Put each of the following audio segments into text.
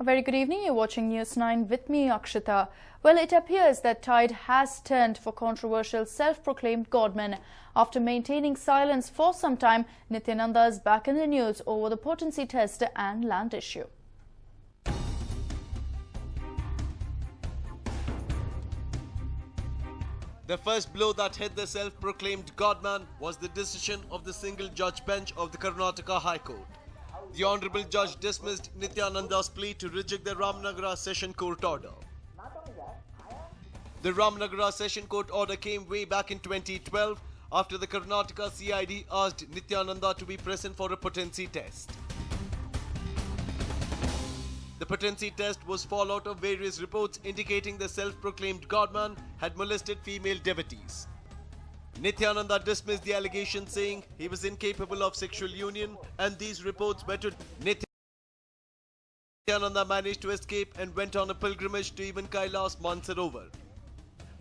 A very good evening. You're watching News9 with me, Akshita. Well, it appears that tide has turned for controversial self-proclaimed godman. After maintaining silence for some time, Nityananda is back in the news over the potency test and land issue. The first blow that hit the self-proclaimed godman was the decision of the single-judge bench of the Karnataka High Court. The Honorable Judge dismissed Nityananda's plea to reject the Ramnagara Session Court order. The Ramnagara Session Court order came way back in 2012 after the Karnataka CID asked Nityananda to be present for a potency test. The potency test was fallout of various reports indicating the self-proclaimed godman had molested female devotees. Nityananda dismissed the allegation, saying he was incapable of sexual union, and these reports were to Nityananda managed to escape and went on a pilgrimage to even Kailas Mansarovar.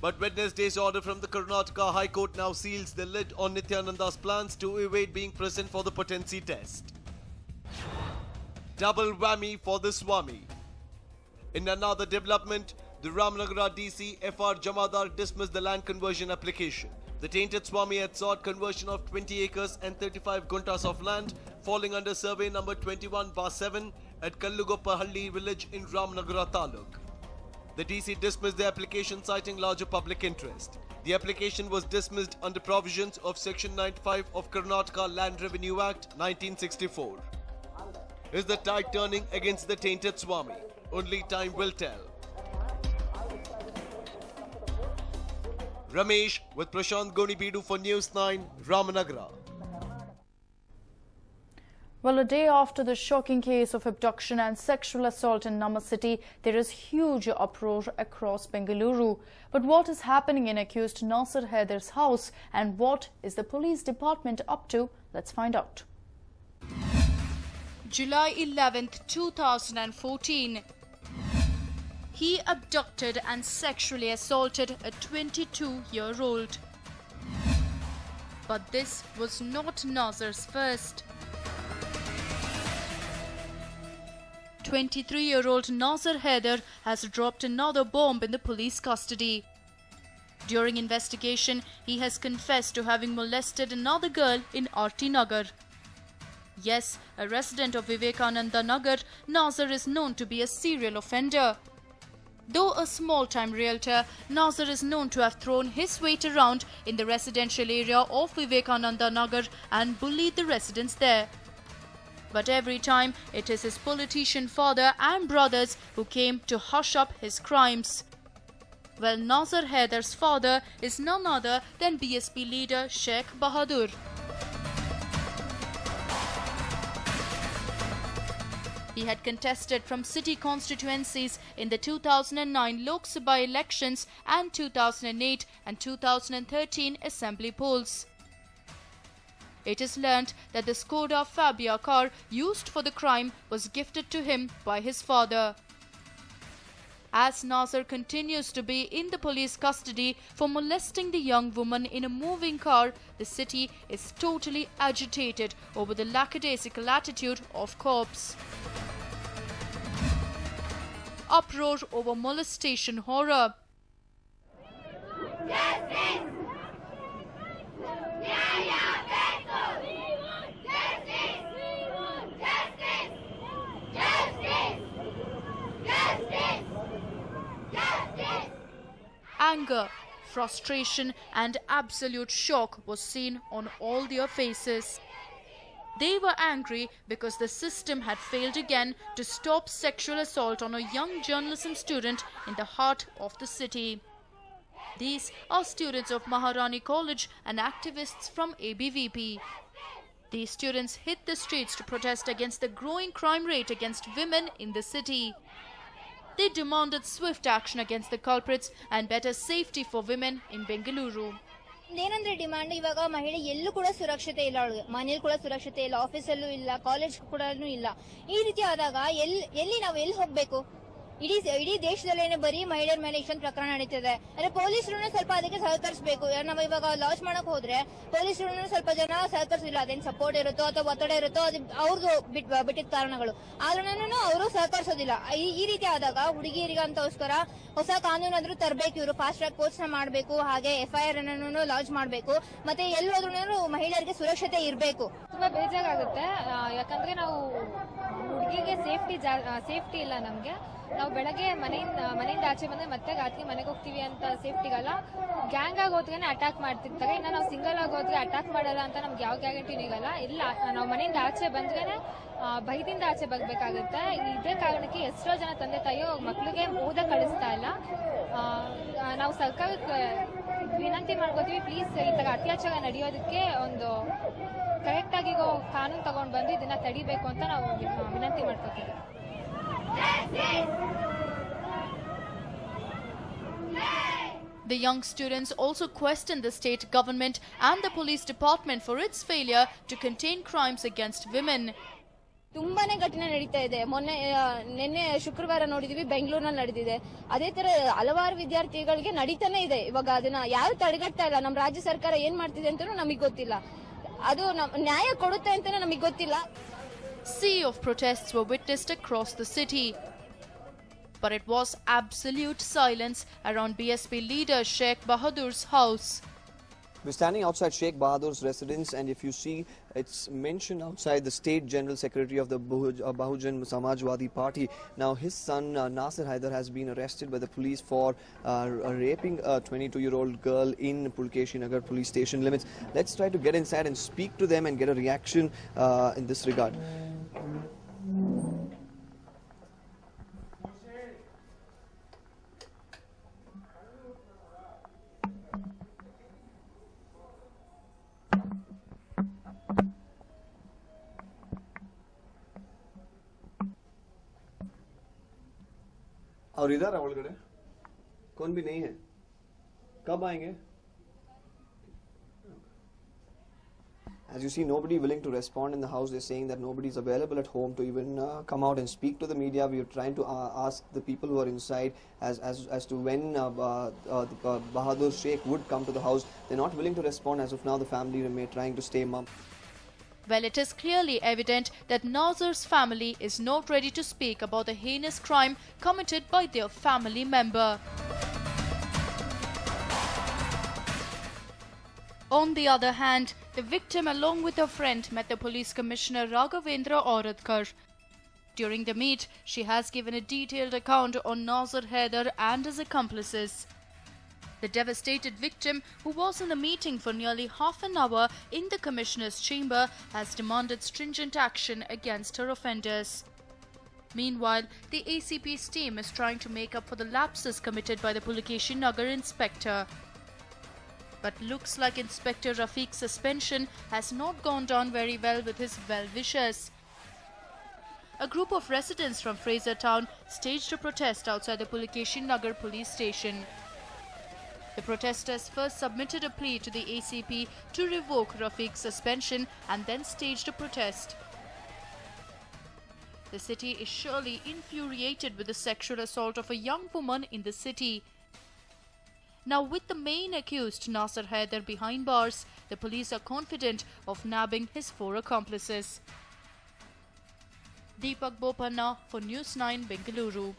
But Wednesday's order from the Karnataka High Court now seals the lid on Nityananda's plans to evade being present for the potency test. Double whammy for the Swami. In another development, the Ramnagara DC FR Jamadar dismissed the land conversion application. The tainted Swami had sought conversion of 20 acres and 35 guntas of land falling under survey number 21/7 at Kallugopahalli village in Ramnagara Taluk. The DC dismissed the application citing larger public interest. The application was dismissed under provisions of Section 95 of Karnataka Land Revenue Act 1964. Is the tide turning against the tainted Swami? Only time will tell. Ramesh with Prashant Gonibidu for News9, Ramnagara. Well, a day after the shocking case of abduction and sexual assault in Nama city, there is huge uproar across Bengaluru. But what is happening in accused Nasir Haidar's house and what is the police department up to? Let's find out. July 11th, 2014. He abducted and sexually assaulted a 22-year-old. But this was not Nasir's first. 23-year-old Nasir Haidar has dropped another bomb in the police custody. During investigation, he has confessed to having molested another girl in Arti Nagar. Yes, a resident of Vivekananda Nagar, Nasir is known to be a serial offender. Though a small-time realtor, Nasir is known to have thrown his weight around in the residential area of Vivekananda Nagar and bullied the residents there. But every time, it is his politician father and brothers who came to hush up his crimes. Well, Nasir Haidar's father is none other than BSP leader Sheikh Bahadur. He had contested from city constituencies in the 2009 Lok Sabha elections and 2008 and 2013 assembly polls. It is learnt that the Skoda Fabia car used for the crime was gifted to him by his father. As Nasir continues to be in the police custody for molesting the young woman in a moving car, the city is totally agitated over the lackadaisical attitude of cops. Uproar over molestation horror. Justice! Anger, frustration and absolute shock was seen on all their faces. They were angry because the system had failed again to stop sexual assault on a young journalism student in the heart of the city. These are students of Maharani College and activists from ABVP. These students hit the streets to protest against the growing crime rate against women in the city. They demanded swift action against the culprits and better safety for women in Bengaluru. ಏನಂದ್ರೆ demand ಇವಾಗ ಮಹಿಳೆ ಎಲ್ಲೂ ಕೂಡ ಸುರಕ್ಷತೆ ಇಲ್ಲ, ಅವಳಿಗೆ ಮನೇಲಿ ಕೂಡ ಸುರಕ್ಷತೆ ಇಲ್ಲ, ಆಫೀಸಲ್ಲೂ ಇಲ್ಲ, ಕಾಲೇಜ್ ಕೂಡ ಇಲ್ಲ. ಈ ರೀತಿ ಆದಾಗ ಎಲ್ಲಿ ನಾವು ಹೋಗ್ಬೇಕು? ಇಡೀ ದೇಶದಲ್ಲೇನೆ ಬರೀ ಮಹಿಳೆಯರ ಮೇಲೆ ಇಷ್ಟೊಂದು ಪ್ರಕರಣ ನಡೀತಿದೆ. ಅಂದ್ರೆ ಪೊಲೀಸರು ಸ್ವಲ್ಪ ಅದಕ್ಕೆ ಸಹಕರಿಸಬೇಕು. ನಾವು ಇವಾಗ ಲಾಂಚ್ ಮಾಡಕ್ ಹೋದ್ರೆ ಪೊಲೀಸರು ಸ್ವಲ್ಪ ಜನ ಸಹಕರಿಸಿಲ್ಲ. ಅದೇನ್ ಸಪೋರ್ಟ್ ಇರುತ್ತೋ ಅಥವಾ ಒತ್ತಡ ಇರುತ್ತೋ ಅದು ಅವ್ರದ್ದು ಬಿಟ್ಟಿದ್ದ ಕಾರಣಗಳು, ಆದ್ರೂ ಅವರು ಸಹಕರಿಸೋದಿಲ್ಲ. ಈ ರೀತಿ ಆದಾಗ ಹುಡುಗಿಯರಿಗಂತೋಸ್ಕರ ಹೊಸ ಕಾನೂನಾದ್ರೂ ತರಬೇಕು. ಇವರು ಫಾಸ್ಟ್ ಟ್ರ್ಯಾಕ್ ಕೋರ್ಸ್ ನ ಮಾಡಬೇಕು, ಹಾಗೆ FIR ಅನ್ನು ಲಾಂಚ್ ಮಾಡಬೇಕು. ಮತ್ತೆ ಎಲ್ಲೋದ್ರೂ ಮಹಿಳೆಯರಿಗೆ ಸುರಕ್ಷತೆ ಇರಬೇಕು. ತುಂಬಾ ಬೇಜಾರಾಗುತ್ತೆ, ಯಾಕಂದ್ರೆ ನಾವು ಹುಡುಗಿಗೆ ಸೇಫ್ಟಿ ಇಲ್ಲ. ನಮ್ಗೆ ನಾವು ಬೆಳಗ್ಗೆ ಮನೆಯಿಂದ ಆಚೆ ಬಂದ್ರೆ ಮತ್ತೆ ರಾತ್ರಿ ಮನೆಗೆ ಹೋಗ್ತೀವಿ ಅಂತ ಸೇಫ್ಟಿಗಲ್ಲ. ಗ್ಯಾಂಗ್ ಆಗಿ ಹೋದ್ರೇನೆ ಅಟ್ಯಾಕ್ ಮಾಡ್ತಿರ್ತಾರೆ. ಇನ್ನ ನಾವು ಸಿಂಗಲ್ ಆಗಿ ಹೋದ್ರೆ ಅಟ್ಯಾಕ್ ಮಾಡಲ್ಲ ಅಂತ ನಮ್ಗೆ ಯಾವ ಗ್ಯಾರಂಟಿನೂ ಇರಲ್ಲ. ಇಲ್ಲ, ನಾವು ಮನೆಯಿಂದ ಆಚೆ ಬಂದ್ರೇನೆ ಭಯದಿಂದ ಆಚೆ ಬರ್ಬೇಕಾಗುತ್ತೆ. ಇದೇ ಕಾರಣಕ್ಕೆ ಎಷ್ಟೋ ಜನ ತಂದೆ ತಾಯಿಯೋ ಮಕ್ಳಿಗೆ ಓದ ಕಳಿಸ್ತಾ ಇಲ್ಲ. ನಾವು ಸರ್ಕಾರಕ್ಕೆ ವಿನಂತಿ ಮಾಡ್ಕೋತೀವಿ, ಪ್ಲೀಸ್ ಈ ತರ ಅತ್ಯಾಚಾರ ನಡೆಯೋದಕ್ಕೆ ಒಂದು ಕರೆಕ್ಟ್ ಆಗಿರೋ ಕಾನೂನು ತಗೊಂಡು ಬಂದು ಇದನ್ನ ತಡಿಬೇಕು ಅಂತ ನಾವು ವಿನಂತಿ ಮಾಡ್ಕೋತೀವಿ. The young students also questioned the state government and the police department for its failure to contain crimes against women. ತುಂಬಾನೇ ಘಟನೆ ನಡೀತಾ ಇದೆ. ನಿನ್ನೆ ಶುಕ್ರವಾರ ನೋಡಿದೀವಿ, ಬೆಂಗಳೂರಿನಲ್ಲಿ ನಡೆದಿದೆ. ಅದೇ ತರ ಹಲವಾರು ವಿದ್ಯಾರ್ಥಿಗಳಿಗೆ ನಡೀತಾನೆ ಇದೆ. ಇವಾಗ ಅದನ್ನ ಯಾರು ತಡೆಗಟ್ತಾ ಇಲ್ಲ. ನಮ್ಮ ರಾಜ್ಯ ಸರ್ಕಾರ ಏನ್ ಮಾಡ್ತಿದೆ ಅಂತಾನೂ ನಮಗೆ ಗೊತ್ತಿಲ್ಲ. ಅದು ನ್ಯಾಯ ಕೊಡುತ್ತೆ ಅಂತಾನೂ ನಮಗೆ ಗೊತ್ತಿಲ್ಲ. Sea of protests were witnessed across the city, but it was absolute silence around BSP leader Sheikh Bahadur's house. We're standing outside Sheikh Bahadur's residence, and if you see, it's mentioned outside the State General Secretary of the Bahujan Samajwadi Party. Now, his son Nasir Haider has been arrested by the police for raping a 22-year-old girl in Pulkeshi Nagar police station limits. Let's try to get inside and speak to them and get a reaction in this regard. और इधर है ओलगड़े कौन भी नहीं है, कब आएंगे? As you see, nobody willing to respond in the house. They're saying that nobody is available at home to even come out and speak to the media. We are trying to ask the people who are inside as to when Bahadur Sheikh would come to the house. They're not willing to respond as of now. The family remain trying to stay mum. Well, it is clearly evident that Nazir's family is not ready to speak about the heinous crime committed by their family member. On the other hand, the victim along with her friend met the police commissioner Raghavendra Auradkar. During the meet, she has given a detailed account on Nasir Haider and his accomplices. The devastated victim, who was in the meeting for nearly half an hour in the commissioner's chamber, has demanded stringent action against her offenders. Meanwhile, the ACP's team is trying to make up for the lapses committed by the Pulkeshi Nagar inspector. But looks like Inspector Rafiq's suspension has not gone down very well with his well-wishers. A group of residents from Fraser Town staged a protest outside the Pulkeshi Nagar police station. The protesters first submitted a plea to the ACP to revoke Rafiq's suspension and then staged a protest. The city is surely infuriated with the sexual assault of a young woman in the city. Now, with the main accused Nasir Haider behind bars, the police are confident of nabbing his 4 accomplices. Deepak Bopanna for News9, Bengaluru.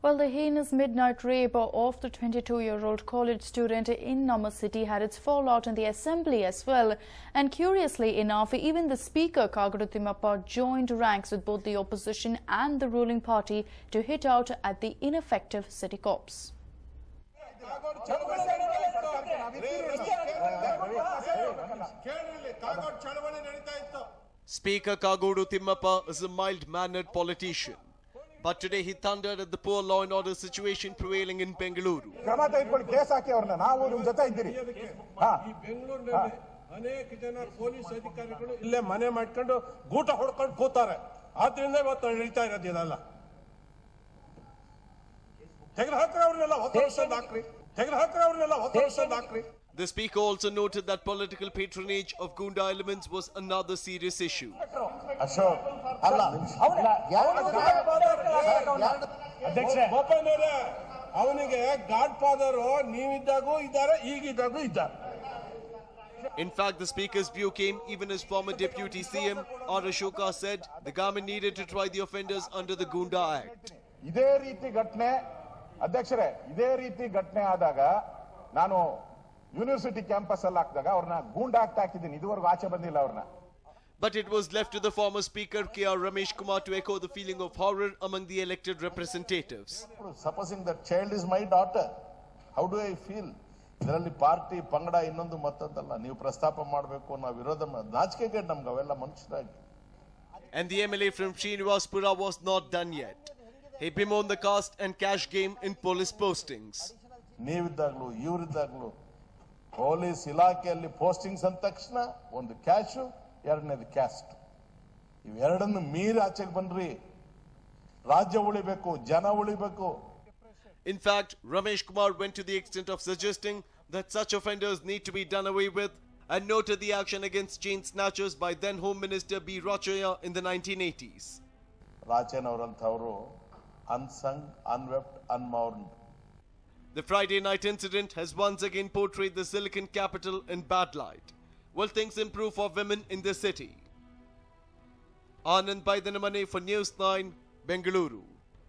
Well, the heinous midnight rape of the 22-year-old college student in Nama City had its fallout in the assembly as well. And curiously enough, even the speaker Kagadu Timmappa joined ranks with both the opposition and the ruling party to hit out at the ineffective city cops. Speaker Kagodu Timmappa is a mild-mannered politician. But today he thundered at the poor law and order situation prevailing in Bengaluru. ಅನೇಕ ಜನ police ಅಧಿಕಾರಿಗಳು ಇಲ್ಲೇ ಮನೆ ಮಾಡ್ಕೊಂಡು ಗೂಟ ಹೊಡ್ಕೊಂಡು ಕೂತಾರೆ. ಆದ್ರಿಂದ ಇವತ್ತು ನಡೀತಾ ಇರೋದು ಇದೆಲ್ಲ. ತೆಗೆದು ಹಾಕ್ರಿ ಅವ್ರನ್ನೆಲ್ಲ ಹೊತ್ತೊಳ್ಸೋದು ಹಾಕ್ರಿ. The speaker also noted that political patronage of Gunda elements was another serious issue. Ashok ಅಲ್ಲ ಗೋಪಣ್ಣವ್ರೆ, ಅವನಿಗೆ ಗಾಡ್ ಫಾದರ್ ನೀವಿದ್ದಾಗೂ ಇದ್ದಾರೆ, ಈಗಿದ್ದಾಗೂ ಇದ್ದಾರೆ. In fact, the speaker's view came even as former Deputy CM R. Ashoka said the government needed to try the offenders under the Gunda Act. ಇದೇ ರೀತಿ ಘಟನೆ ಅಧ್ಯಕ್ಷರೇ, ಇದೇ ರೀತಿ ಘಟನೆ ಆದಾಗ ನಾನು ಯೂನಿವರ್ಸಿಟಿ ಕ್ಯಾಂಪಸ್ ಅಲ್ಲಿ ಹಾಕಿದಾಗ ಅವ್ರನ್ನ ಗೂಂಡಾ ಆಗ್ತಾ ಹಾಕಿದ್ದೀನಿ, ಇದುವರೆಗೂ ಆಚೆ ಬಂದಿಲ್ಲ ಅವ್ರನ್ನ. But it was left to the former speaker K.R. Ramesh Kumar to echo the feeling of horror among the elected representatives. Supposing that child is my daughter, how do I feel? ಇದರಲ್ಲಿ party ಪಂಗಡ ಇನ್ನೊಂದು ಮತ್ತೊಂದಲ್ಲ, ನೀವು ಪ್ರಸ್ತಾಪ ಮಾಡಬೇಕು, ನಾವು ವಿರೋಧ ನಾಚಿಕೆಗೆ ನಮ್ಗೆ ಅವೆಲ್ಲ ಮನುಷ್ಯರಾಗಿ. And the MLA from Srinivaspura was not done yet. He bemoaned the caste and cash game in police postings. ನೀವಿದ್ದಾಗ್ಲೂ ಇವರಿದ್ದಾಗ್ಲೂ ಪೊಲೀಸ್ ಇಲಾಖೆಯಲ್ಲಿ ಪೋಸ್ಟಿಂಗ್ಸ್ ಅಂದ ತಕ್ಷಣ ಒಂದು ಕ್ಯಾಶು, ಎರಡನೇದು ಕ್ಯಾಸ್ಟ್, ಇವೆರಡನ್ನು ಮೀರಿ ಆಚೆಗೆ ಬನ್ರಿ. ರಾಜ್ಯ ಉಳಿಬೇಕು, ಜನ ಉಳಿಬೇಕು. In fact, Ramesh Kumar went to the extent of suggesting that such offenders need to be done away with and noted the action against chain snatchers by then Home Minister B. Rachaya in the 1980s. ರಾಚೇನವರಂಥವರು unsung, unwept, unmourned. The Friday night incident has once again portrayed the Silicon capital in bad light. Will things improve for women in the city? Anand Baidanamane for News 9, Bengaluru.